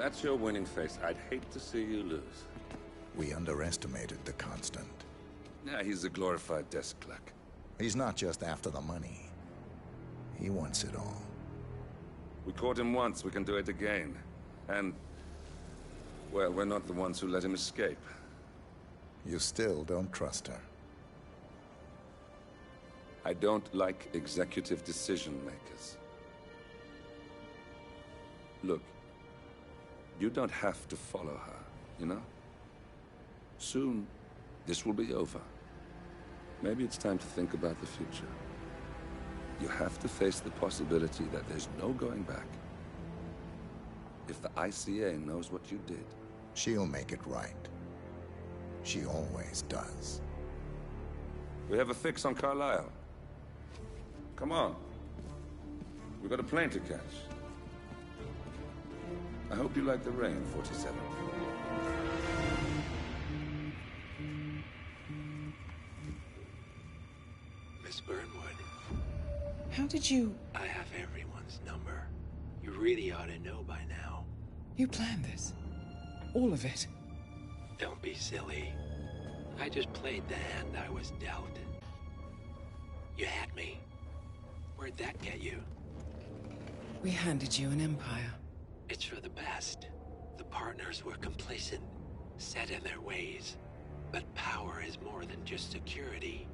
that's your winning face, I'd hate to see you lose. We underestimated the Constant. Yeah, he's a glorified desk clerk. He's not just after the money. He wants it all. We caught him once, we can do it again. And, well, we're not the ones who let him escape. You still don't trust her. I don't like executive decision makers. Look, you don't have to follow her, you know? Soon, this will be over. Maybe it's time to think about the future. You have to face the possibility that there's no going back. If the ICA knows what you did... She'll make it right. She always does. We have a fix on Carlisle. Come on. We've got a plane to catch. I hope you like the rain, 47. Miss Burnwood. How did you... I have everyone's number. You really ought to know by now. You planned this? All of it? Don't be silly. I just played the hand I was dealt. You had me. Where'd that get you? We handed you an empire. It's for the best. The partners were complacent, set in their ways. But power is more than just security.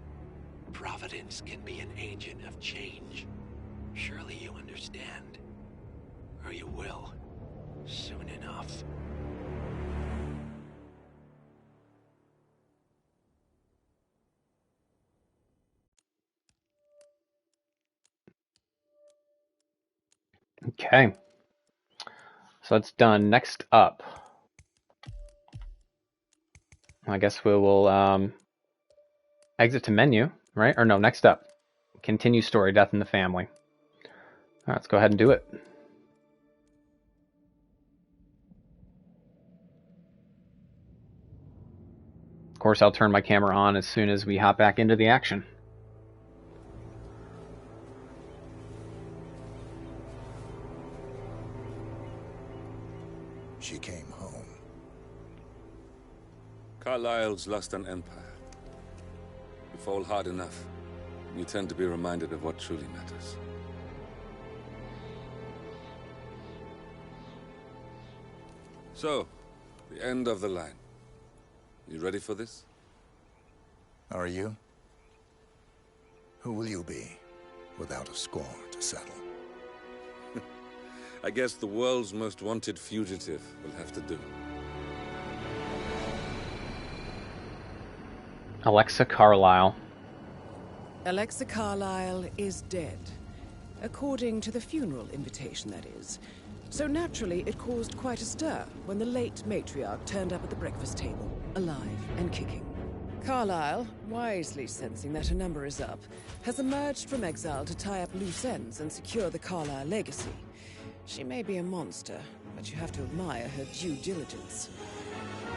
Providence can be an agent of change. Surely you understand. Or you will. Soon enough. Okay. So that's done. Next up, I guess we will exit to menu, right? Or no, next up, continue story, death in the family. All right, let's go ahead and do it. Of course, I'll turn my camera on as soon as we hop back into the action. She came home. Carlisle's lost an empire. You fall hard enough, and you tend to be reminded of what truly matters. So, the end of the line. You ready for this? Are you? Who will you be, without a score to settle? I guess the world's most wanted fugitive will have to do. Alexa Carlisle. Alexa Carlisle is dead. According to the funeral invitation, that is. So naturally, it caused quite a stir when the late matriarch turned up at the breakfast table, alive and kicking. Carlisle, wisely sensing that her number is up, has emerged from exile to tie up loose ends and secure the Carlisle legacy. She may be a monster, but you have to admire her due diligence.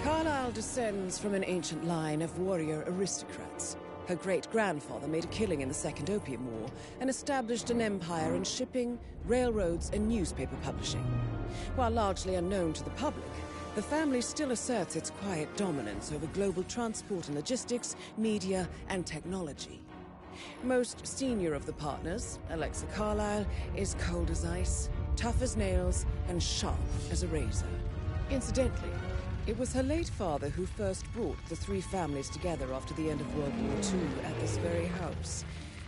Carlisle descends from an ancient line of warrior aristocrats. Her great-grandfather made a killing in the Second Opium War and established an empire in shipping, railroads, and newspaper publishing. While largely unknown to the public, the family still asserts its quiet dominance over global transport and logistics, media, and technology. Most senior of the partners, Alexa Carlisle, is cold as ice, tough as nails, and sharp as a razor. Incidentally, it was her late father who first brought the three families together after the end of World War II at this very house,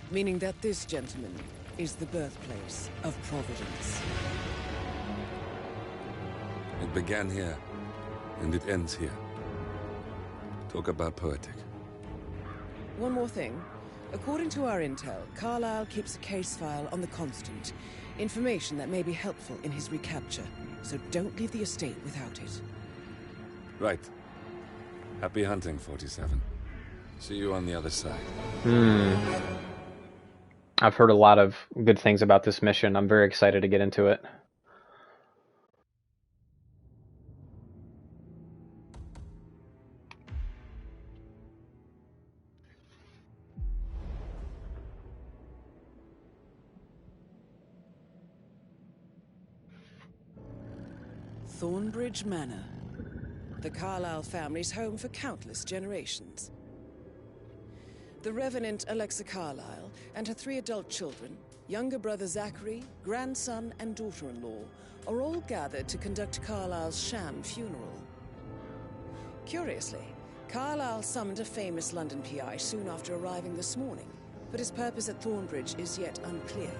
meaning that this gentleman is the birthplace of Providence. It began here, and it ends here. Talk about poetic. One more thing. According to our intel, Carlisle keeps a case file on the Constant. Information that may be helpful in his recapture, so don't leave the estate without it. Right. Happy hunting, 47. See you on the other side. I've heard a lot of good things about this mission. I'm very excited to get into it. Thornbridge Manor, the Carlyle family's home for countless generations. The Revenant Alexa Carlyle and her 3 adult children, younger brother Zachary, grandson, and daughter-in-law, are all gathered to conduct Carlyle's sham funeral. Curiously, Carlyle summoned a famous London PI soon after arriving this morning, but his purpose at Thornbridge is yet unclear.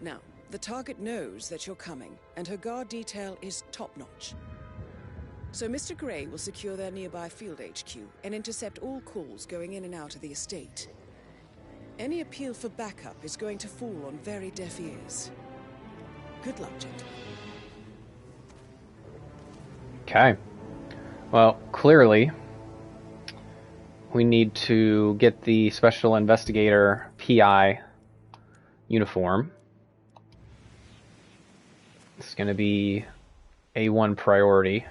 Now, the target knows that you're coming, and her guard detail is top-notch. So Mr. Gray will secure their nearby field HQ and intercept all calls going in and out of the estate. Any appeal for backup is going to fall on very deaf ears. Good luck, gentlemen. Okay. Well, clearly, we need to get the Special Investigator PI uniform. It's going to be A1 priority.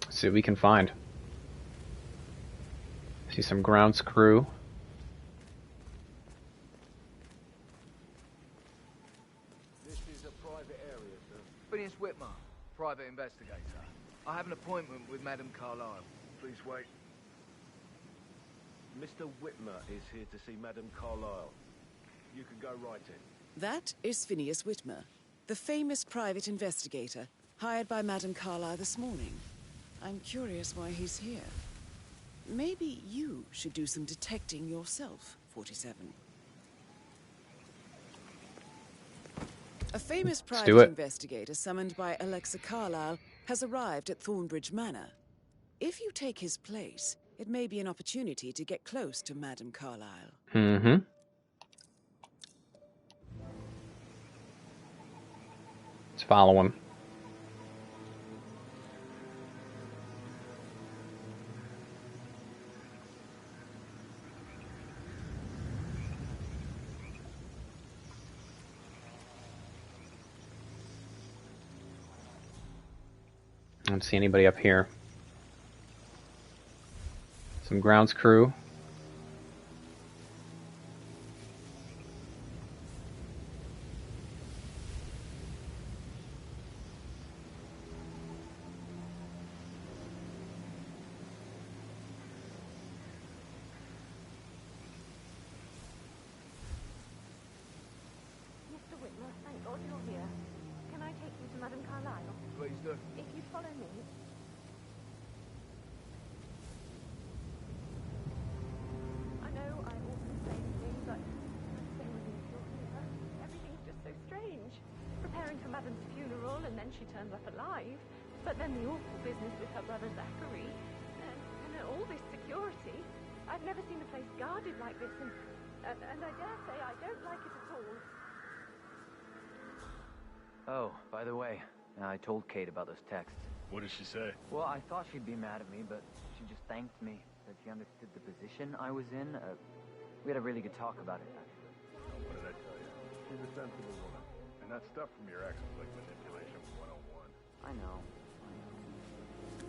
Let's see what we can find. See some grounds crew. This is a private area, sir. Phineas Whitmer, private investigator. I have an appointment with Madame Carlyle. Please wait. Mr. Whitmer is here to see Madame Carlyle. You can go right in. That is Phineas Whitmer, the famous private investigator hired by Madame Carlyle this morning. I'm curious why he's here. Maybe you should do some detecting yourself, 47. A famous private investigator summoned by Alexa Carlyle has arrived at Thornbridge Manor. If you take his place, it may be an opportunity to get close to Madame Carlyle. Mm-hmm. Let's follow him. I don't see anybody up here. Some grounds crew. Mr. Whitmer, thank God you're here. Can I take you to Madame Carlyle? Please do. If you follow me. I know I often say the thing, but stay with me, Silver. Everything's just so strange. Preparing for Madame's funeral, and then she turns up alive. But then the awful business with her brother Zachary. And all this security. I've never seen a place guarded like this, and I dare say I don't like it at all. Oh, by the way, I told Kate about those texts. What did she say? Well, I thought she'd be mad at me, but she just thanked me. Said she understood the position I was in. We had a really good talk about it, actually. What did I tell you? She's a sensible woman. And that stuff from your ex was like manipulation 101. I know.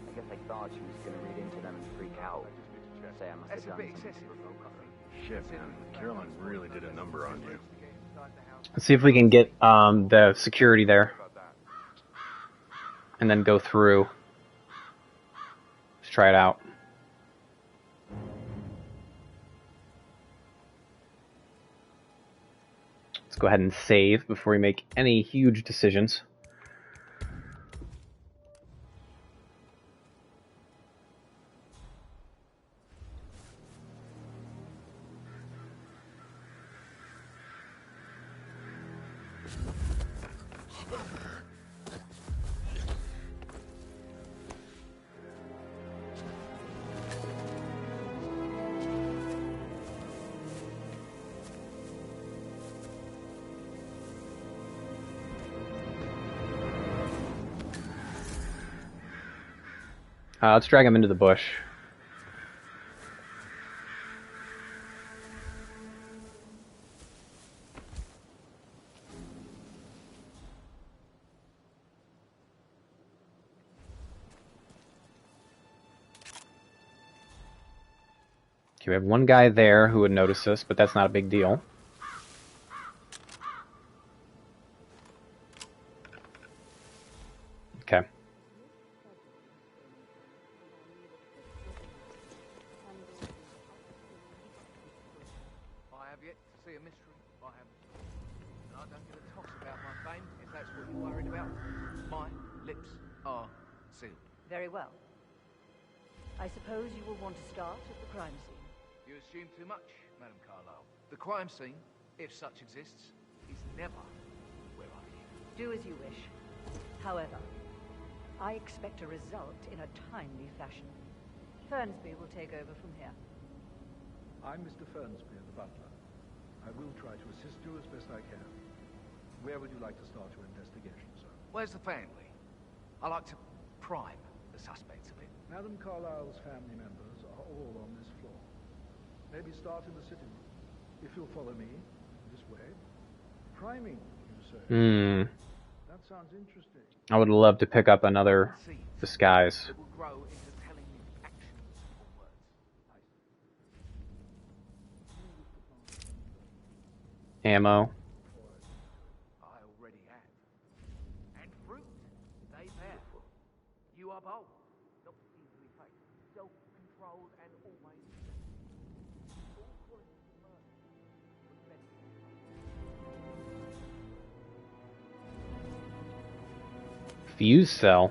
I guess I thought she was gonna read into them and freak out. Say I must have done something to provoke her. Shit, man. Caroline really did a number on you. Let's see if we can get the security there. And then go through. Let's try it out. Let's go ahead and save before we make any huge decisions. Let's drag him into the bush. Okay, we have one guy there who would notice us, but that's not a big deal. are sealed. Very well. I suppose you will want to start at the crime scene. You assume too much, Madam Carlyle. The crime scene, if such exists, is never where I live. Do as you wish. However, I expect a result in a timely fashion. Fernsby will take over from here. I'm Mr. Fernsby, the butler. I will try to assist you as best I can. Where would you like to start your investigation, sir? Where's the family? I like to prime the suspects a bit. Madam Carlyle's family members are all on this floor. Maybe start in the sitting room. If you'll follow me, this way. Priming, you say? That sounds interesting. I would love to pick up another disguise. It will grow into telling me actions or words. Ammo. I already have. And fruit. They bear. You are bold. Not easily faced. Self-controlled and always. All qualities of murder. Fuse cell.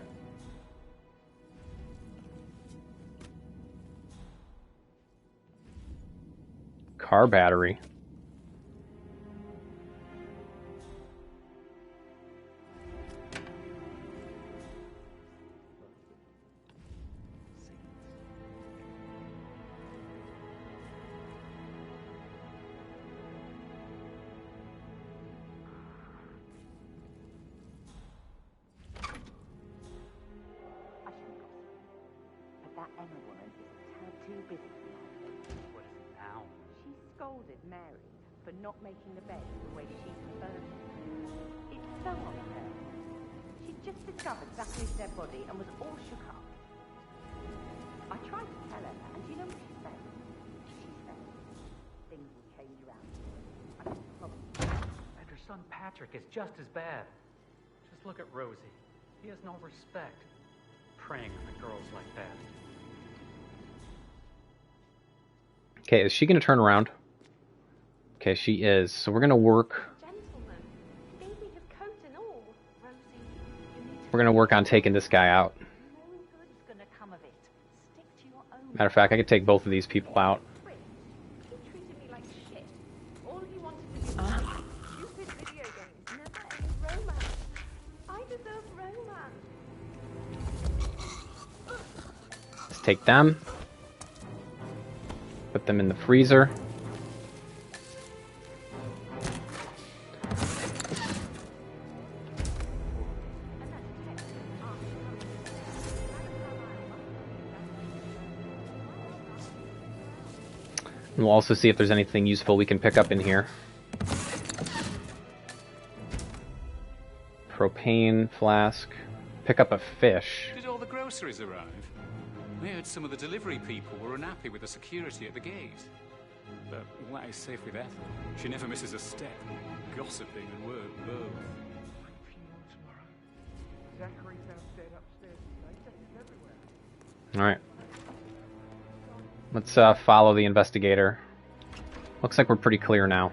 Car battery. That Emma woman is a tad too busy for that. What is it now? She scolded Mary for not making the bed the way she preferred it. It fell on her. She'd just discovered Zachary's dead body and was all shook up. I tried to tell her that, and do you know what she said? She said things will change around. I mean, probably. And her son Patrick is just as bad. Just look at Rosie. He has no respect. Preying on the girls like that. Okay, is she going to turn around? Okay, she is. So we're going to work... Gentlemen, think we have coat and all. Rosie, you need to... We're going to work on taking this guy out. No good's gonna come of it. Stick to your own. Matter of fact, I could take both of these people out. He treated me like shit. All he wanted to do was play stupid video games. Never any romance. I deserve romance. Let's take them. Put them in the freezer. And we'll also see if there's anything useful we can pick up in here. Propane flask. Pick up a fish. Did all the groceries arrive? I heard some of the delivery people were unhappy with the security at the gate. But what is safe with Ethel? She never misses a step. Gossiping and work both. Zachary found dead upstairs today. He's everywhere. Alright. Let's follow the investigator. Looks like we're pretty clear now.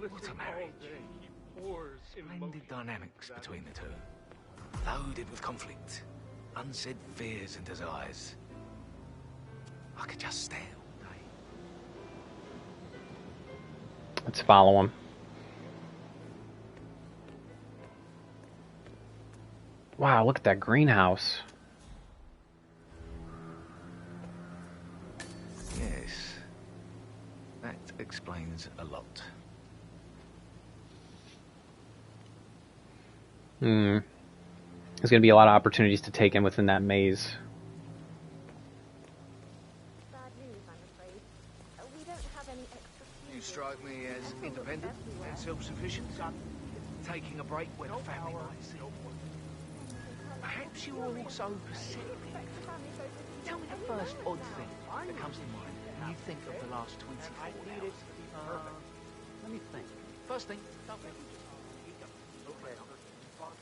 What a marriage. Splendid dynamics between the two. Loaded with conflict. Unsaid fears and desires. I could just stare all day. Let's follow him. Wow, look at that greenhouse. Yes. That explains a lot. There's going to be a lot of opportunities to take in within that maze. Bad news, I'm afraid. We don't have any extra fuel. You strike me as independent and self-sufficient. Taking a break when a family might see. Perhaps you are also perceptive. Tell me the first odd thing that comes to mind when you think of the last 24 hours. Let me think. First thing, don't let me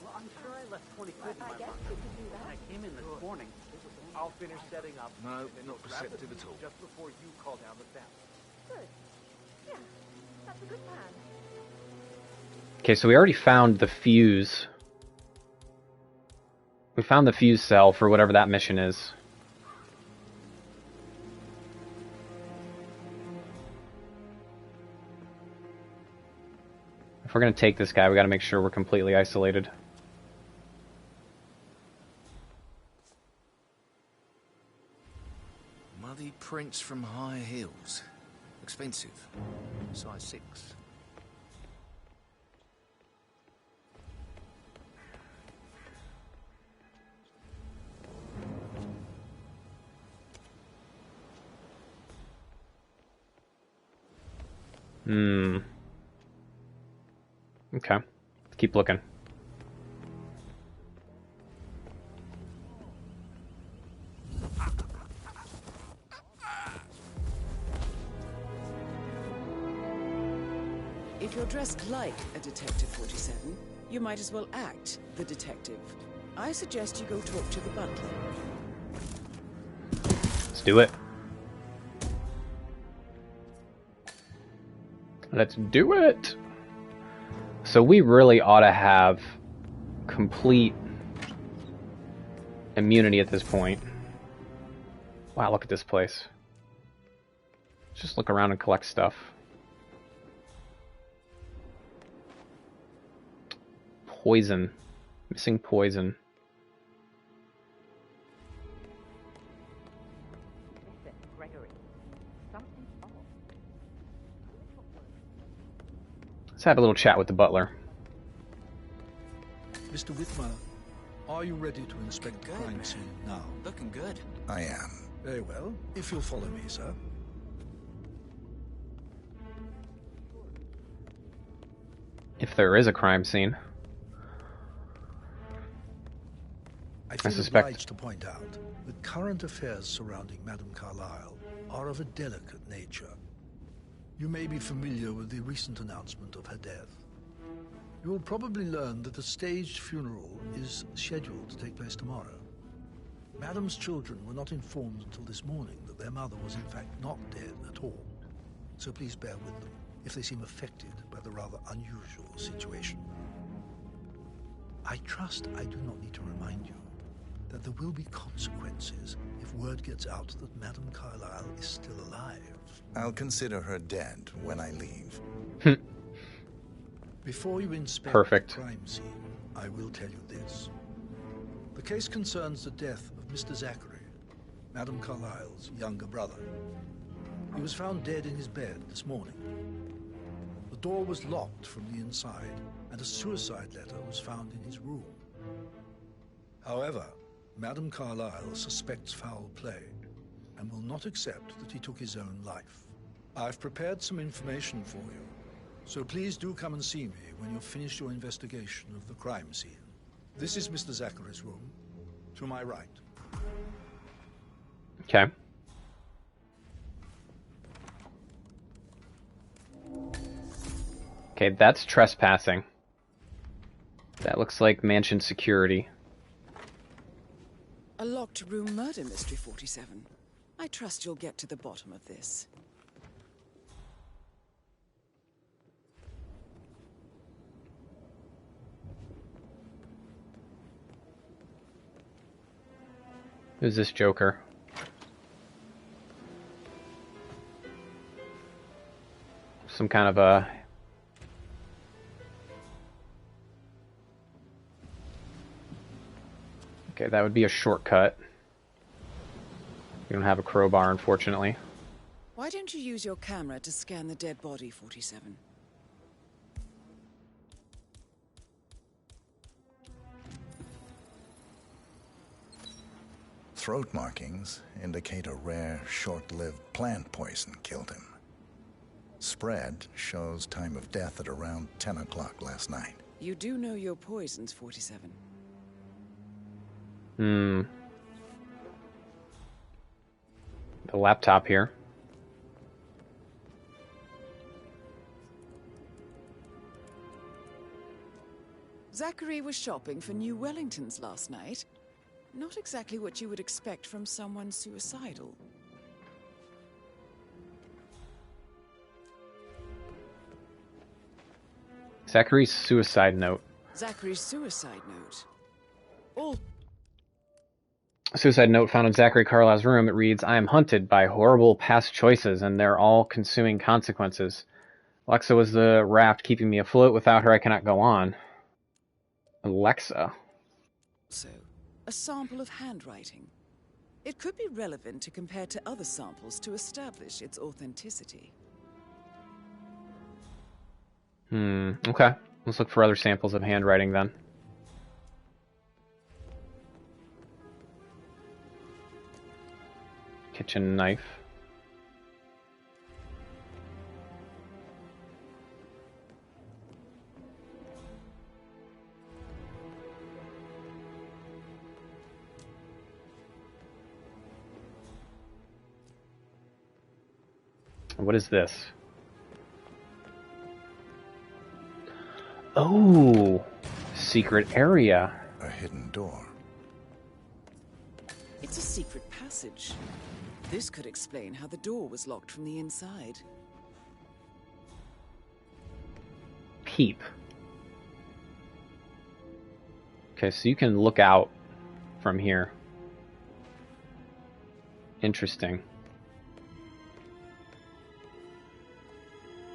Well, I'm sure I left 20 quid in my pocket. I came in this morning. I'll finish setting up. No, and not grab the perceptive at fuse all. Just before you call down the sound. Good. Yeah, that's a good plan. Okay, so we already found the fuse. We found the fuse cell for whatever that mission is. If we're gonna take this guy, we gotta make sure we're completely isolated. Muddy prints from high heels. Expensive. Size 6. Okay. Let's keep looking. If you're dressed like a Detective 47, you might as well act the detective. I suggest you go talk to the butler. Let's do it. Let's do it! So we really ought to have complete immunity at this point. Wow, look at this place. Let's just look around and collect stuff. Poison. Missing poison. Listen, Gregory. Something's off. Let's have a little chat with the butler. Mr. Whitmer, are you ready to inspect the crime scene now? Looking good. I am. Very well. If you'll follow me, sir. If there is a crime scene. I feel suspect. obliged to point out that current affairs surrounding Madame Carlyle are of a delicate nature. You may be familiar with the recent announcement of her death. You will probably learn that a staged funeral is scheduled to take place tomorrow. Madame's children were not informed until this morning that their mother was in fact not dead at all. So please bear with them if they seem affected by the rather unusual situation. I trust I do not need to remind you that there will be consequences if word gets out that Madame Carlyle is still alive. I'll consider her dead when I leave. Before you inspect Perfect. the crime scene, I will tell you this. The case concerns the death of Mr. Zachary, Madame Carlyle's younger brother. He was found dead in his bed this morning. The door was locked from the inside, and a suicide letter was found in his room. However, Madame Carlyle suspects foul play and will not accept that he took his own life. I've prepared some information for you, so please do come and see me when you've finished your investigation of the crime scene. This is Mr. Zachary's room, to my right. Okay. Okay, that's trespassing. That looks like mansion security. A locked room murder mystery, 47. I trust you'll get to the bottom of this. Who's this Joker? Some kind of a... Okay, that would be a shortcut. We don't have a crowbar, unfortunately. Why don't you use your camera to scan the dead body, 47? Throat markings indicate a rare, short-lived plant poison killed him. Spread shows time of death at around 10 o'clock last night. You do know your poisons, 47. The laptop here. Zachary was shopping for new Wellingtons last night. Not exactly what you would expect from someone suicidal. Zachary's suicide note. Zachary's suicide note. All Suicide note found in Zachary Carlisle's room. It reads, I am hunted by horrible past choices and their all-consuming consequences. Alexa was the raft keeping me afloat. Without her, I cannot go on. Alexa. So, a sample of handwriting. It could be relevant to compare to other samples to establish its authenticity. Okay. Let's look for other samples of handwriting then. Kitchen knife. What is this? Oh, secret area. A hidden door. It's a secret passage. This could explain how the door was locked from the inside. Peep. Okay, so you can look out from here. Interesting.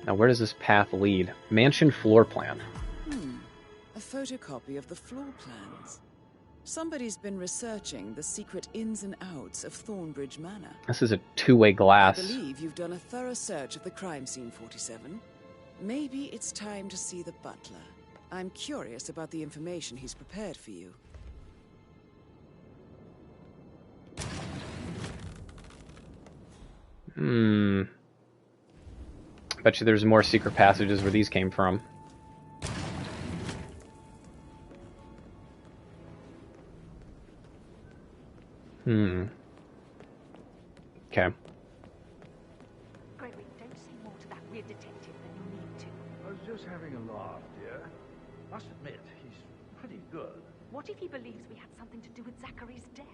Now, where does this path lead? Mansion floor plan. A photocopy of the floor plans. Somebody's been researching the secret ins and outs of Thornbridge Manor. This is a two-way glass. I believe you've done a thorough search of the crime scene, 47. Maybe it's time to see the butler. I'm curious about the information he's prepared for you. Bet you there's more secret passages where these came from. Okay. Gregory, don't say more to that weird detective than you need to. I was just having a laugh, dear. Must admit, he's pretty good. What if he believes we had something to do with Zachary's death?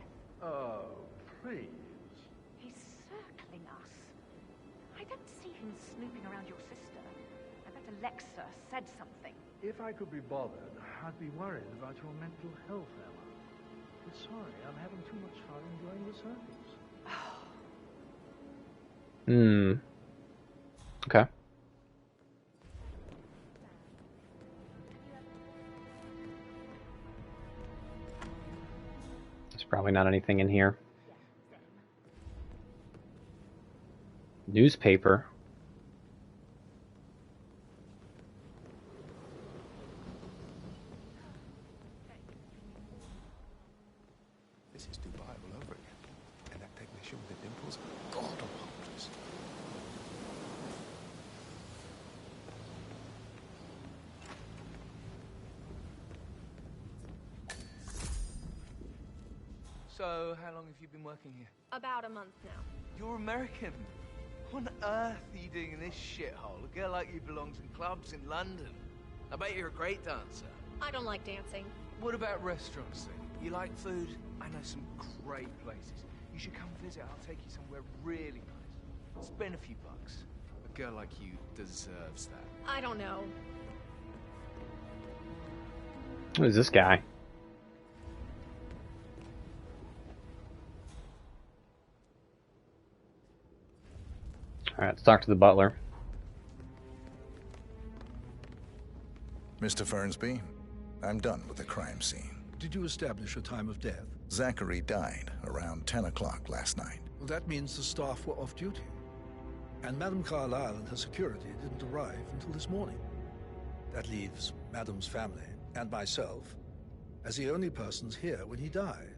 Oh, please. He's circling us. I don't see him snooping around your sister. I bet Alexa said something. If I could be bothered, I'd be worried about your mental health, Emma. But sorry, I'm having too much fun enjoying the circus. Okay. There's probably not anything in here. Newspaper. This is Dubai all over again. And that technician with the dimples, God of wonders. So, how long have you been working here? About a month now. You're American. What on earth are you doing in this shithole? A girl like you belongs in clubs in London. I bet you're a great dancer. I don't like dancing. What about restaurants then? You like food? I know some great places. You should come visit. I'll take you somewhere really nice. Spend a few bucks. A girl like you deserves that. I don't know. Who is this guy? Alright, let's talk to the butler. Mr. Fernsby, I'm done with the crime scene. Did you establish a time of death? Zachary died around 10 o'clock last night. Well, that means the staff were off duty. And Madame Carlyle and her security didn't arrive until this morning. That leaves Madame's family and myself as the only persons here when he died.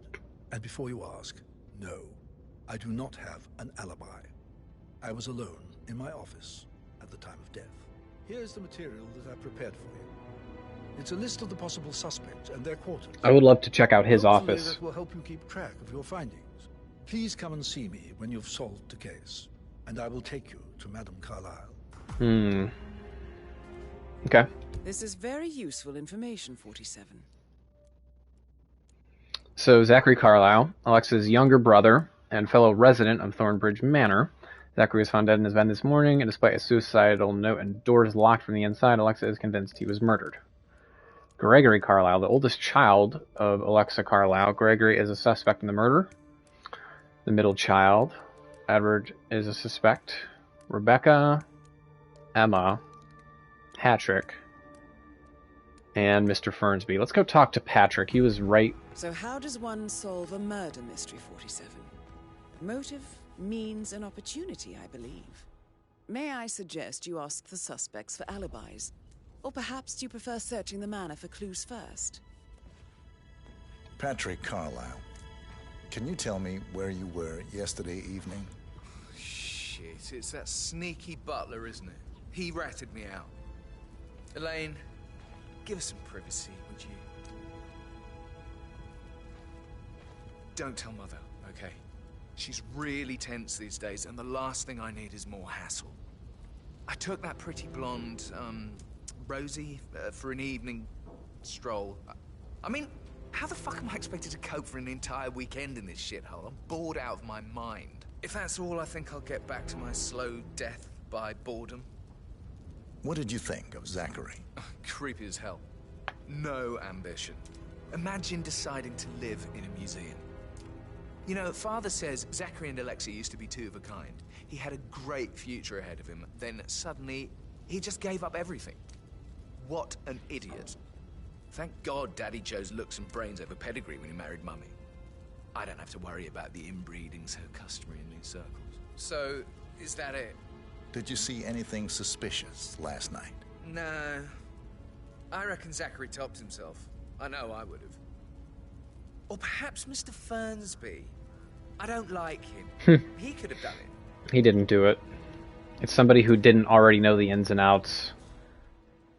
And before you ask, no, I do not have an alibi. I was alone in my office at the time of death. Here's the material that I prepared for you. It's a list of the possible suspects and their quarters. I would love to check out his Hopefully office. that will help you keep track of your findings. Please come and see me when you've solved the case, and I will take you to Madame Carlyle. Okay. This is very useful information, 47. So Zachary Carlisle, Alexa's younger brother and fellow resident of Thornbridge Manor. Zachary was found dead in his bed this morning, and despite a suicidal note and doors locked from the inside, Alexa is convinced he was murdered. Gregory Carlisle, the oldest child of Alexa Carlisle. Gregory is a suspect in the murder. The middle child, Edward, is a suspect. Rebecca, Emma, Patrick, and Mr. Fernsby. Let's go talk to Patrick. He was right. So how does one solve a murder mystery, 47? Motive, means, and opportunity, I believe. May I suggest you ask the suspects for alibis? Or perhaps you prefer searching the manor for clues first? Patrick Carlisle, can you tell me where you were yesterday evening? Shit, it's that sneaky butler, isn't it? He ratted me out. Elaine, give us some privacy, would you? Don't tell Mother, okay? She's really tense these days, and the last thing I need is more hassle. I took that pretty blonde, Rosie, for an evening stroll. I mean, how the fuck am I expected to cope for an entire weekend in this shithole? I'm bored out of my mind. If that's all, I think I'll get back to my slow death by boredom. What did you think of Zachary? Creepy as hell. No ambition. Imagine deciding to live in a museum. You know, Father says Zachary and Alexa used to be two of a kind. He had a great future ahead of him. Then suddenly, he just gave up everything. What an idiot. Thank God Daddy chose looks and brains over pedigree when he married Mummy. I don't have to worry about the inbreeding so customary in these circles. So, is that it? Did you see anything suspicious last night? No. I reckon Zachary topped himself. I know I would have. Or perhaps Mr. Fernsby. I don't like him. He could have done it. He didn't do it. It's somebody who didn't already know the ins and outs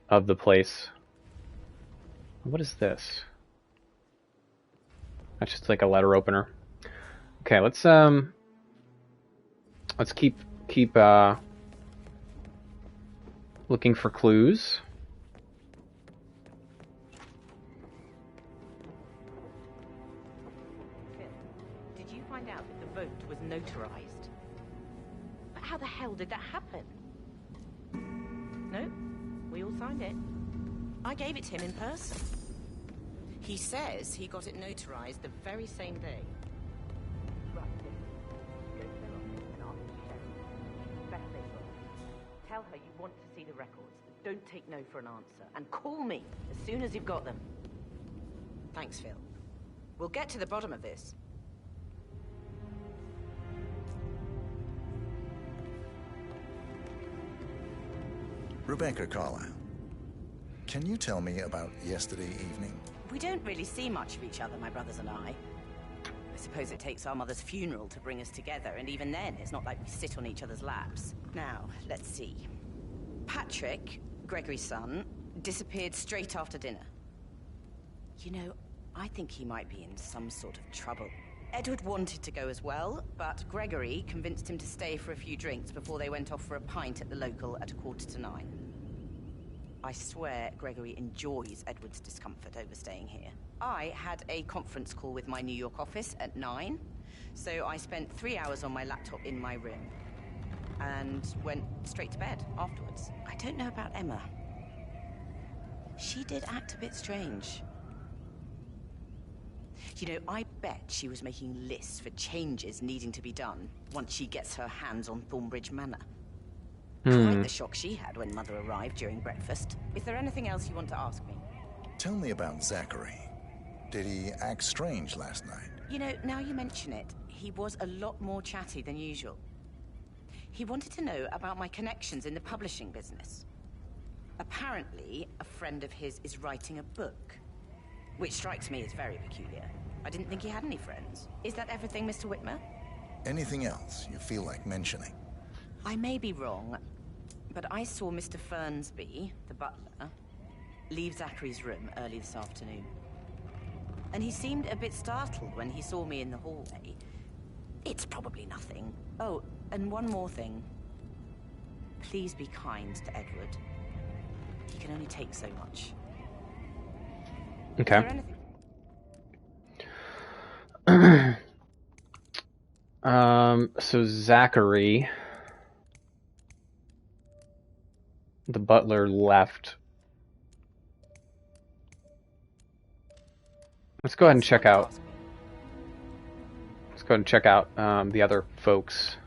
of the place. What is this? That's just like a letter opener. Okay, let's keep looking for clues. Did you find out that the vote was notarized? But how the hell did that happen? No, we all signed it. I gave it to him in person. He says he got it notarized the very same day. Right, go to their office and ask for Sherry. Best place for her. Tell her you want to see the records. Don't take no for an answer. And call me as soon as you've got them. Thanks, Phil. We'll get to the bottom of this. Rebecca Carlisle, can you tell me about yesterday evening? We don't really see much of each other, my brothers and I. I suppose it takes our mother's funeral to bring us together, and even then, it's not like we sit on each other's laps. Now, let's see. Patrick, Gregory's son, disappeared straight after dinner. You know, I think he might be in some sort of trouble. Edward wanted to go as well, but Gregory convinced him to stay for a few drinks before they went off for a pint at the local at 9:15. I swear Gregory enjoys Edward's discomfort overstaying here. I had a conference call with my New York office at 9, so I spent 3 hours on my laptop in my room and went straight to bed afterwards. I don't know about Emma. She did act a bit strange. You know, I bet she was making lists for changes needing to be done once she gets her hands on Thornbridge Manor. Quite the shock she had when Mother arrived during breakfast. Is there anything else you want to ask me? Tell me about Zachary. Did he act strange last night? You know, now you mention it, he was a lot more chatty than usual. He wanted to know about my connections in the publishing business. Apparently, a friend of his is writing a book, which strikes me as very peculiar. I didn't think he had any friends. Is that everything, Mr. Whitmer? Anything else you feel like mentioning? I may be wrong, but I saw Mr. Fernsby, the butler, leave Zachary's room early this afternoon. And he seemed a bit startled when he saw me in the hallway. It's probably nothing. Oh, and one more thing. Please be kind to Edward. He can only take so much. Okay. So Zachary, the butler, left. Let's go ahead and check out. Let's go ahead and check out the other folks.